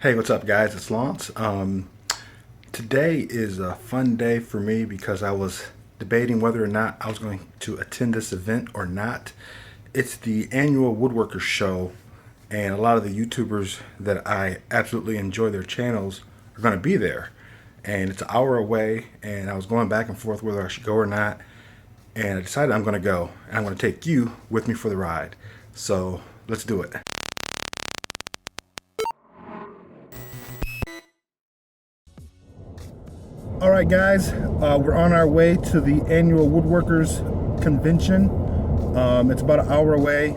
Hey, what's up, guys? It's Lance. Today is a fun day for me because I was debating whether or not I was going to attend this event or not. It's the annual Woodworkers show, and a lot of the YouTubers that I absolutely enjoy their channels are going to be there. And it's an hour away, and I was going back and forth whether I should go or not. And I decided I'm going to go, and I'm going to take you with me for the ride. So let's do it. All right, guys, we're on our way to the annual Woodworkers convention. It's about an hour away,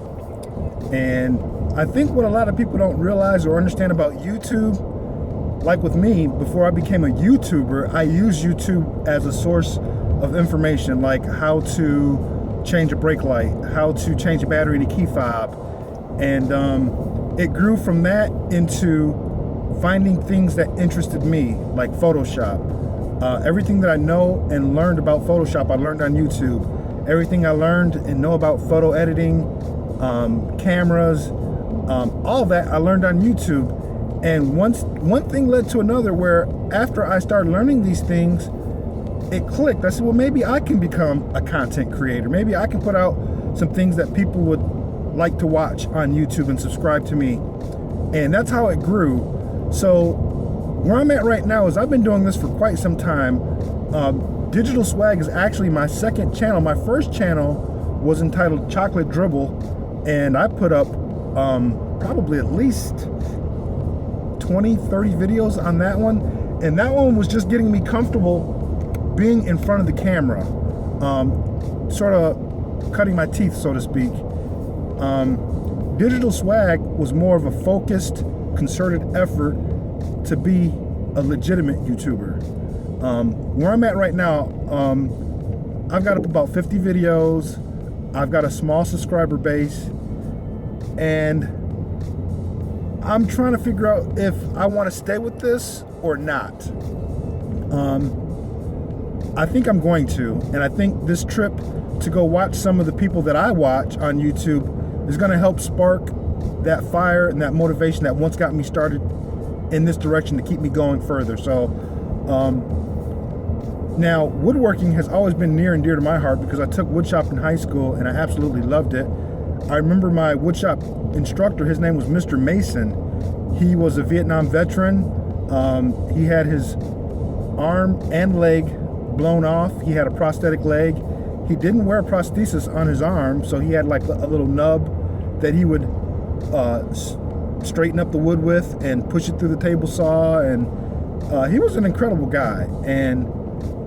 and I think what a lot of people don't realize or understand about YouTube, like with me, before I became a YouTuber, I used YouTube as a source of information, like how to change a brake light, how to change a battery in a key fob, and it grew from that into finding things that interested me, like Photoshop. Everything that I know and learned about Photoshop, I learned on YouTube. Everything I learned and know about photo editing, cameras, all that I learned on YouTube. And one thing led to another, where after I started learning these things, it clicked. I said, well, maybe I can become a content creator. Maybe I can put out some things that people would like to watch on YouTube and subscribe to me. And that's how it grew. So where I'm at right now is I've been doing this for quite some time. Digital Swagg is actually my second channel. My first channel was entitled Chocolate Dribble, and I put up probably at least 20, 30 videos on that one. And that one was just getting me comfortable being in front of the camera, sort of cutting my teeth, so to speak. Digital Swagg was more of a focused, concerted effort to be a legitimate YouTuber. Where I'm at right now, I've got up about 50 videos. I've got a small subscriber base, and I'm trying to figure out if I want to stay with this or not. I think I'm going to, and I think this trip to go watch some of the people that I watch on YouTube is going to help spark that fire and that motivation that once got me started in this direction to keep me going further. So now woodworking has always been near and dear to my heart because I took woodshop in high school and I absolutely loved it. I remember my woodshop instructor, his name was Mr. Mason. He was a Vietnam veteran. He had his arm and leg blown off. He had a prosthetic leg. He didn't wear a prosthesis on his arm, so he had like a little nub that he would straighten up the wood with and push it through the table saw. And he was an incredible guy. And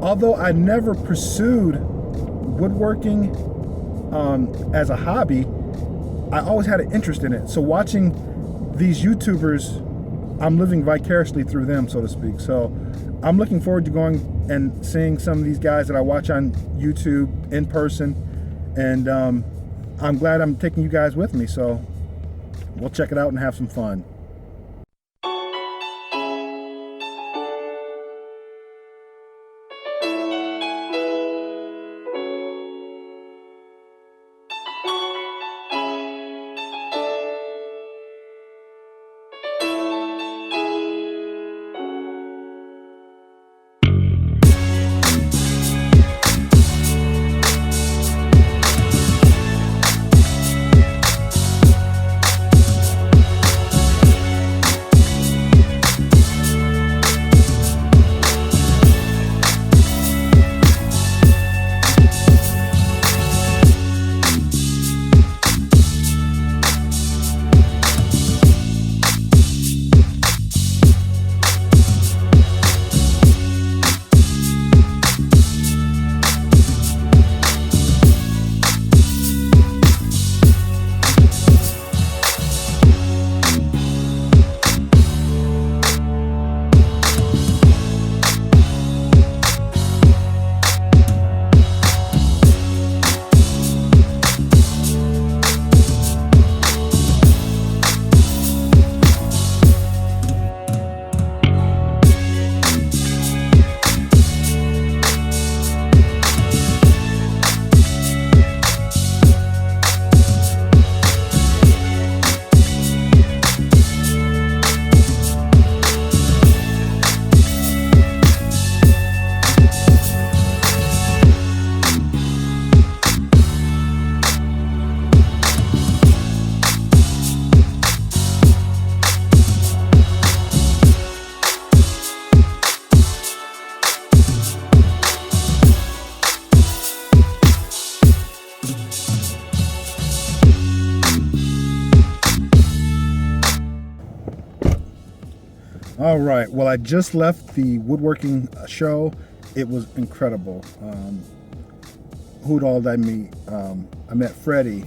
although I never pursued woodworking as a hobby, I always had an interest in it. So watching these YouTubers, I'm living vicariously through them, so to speak. So I'm looking forward to going and seeing some of these guys that I watch on YouTube in person. And I'm glad I'm taking you guys with me. So we'll check it out and have some fun. All right, well, I just left the woodworking show. It was incredible. Who'd all did I meet? I met Freddie,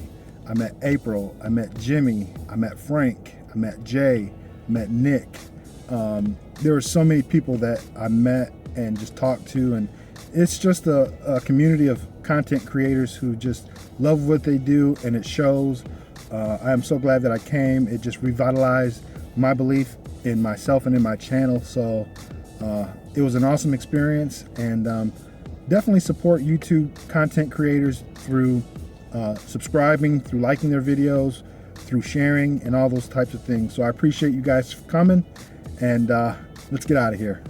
I met April, I met Jimmy, I met Frank, I met Jay, I met Nick. There were so many people that I met and just talked to, and it's just a community of content creators who just love what they do, and it shows. I am so glad that I came. It just revitalized my belief in myself and in my channel. So it was an awesome experience, and definitely support YouTube content creators through subscribing, through liking their videos, through sharing, and all those types of things. So I appreciate you guys for coming, and let's get out of here.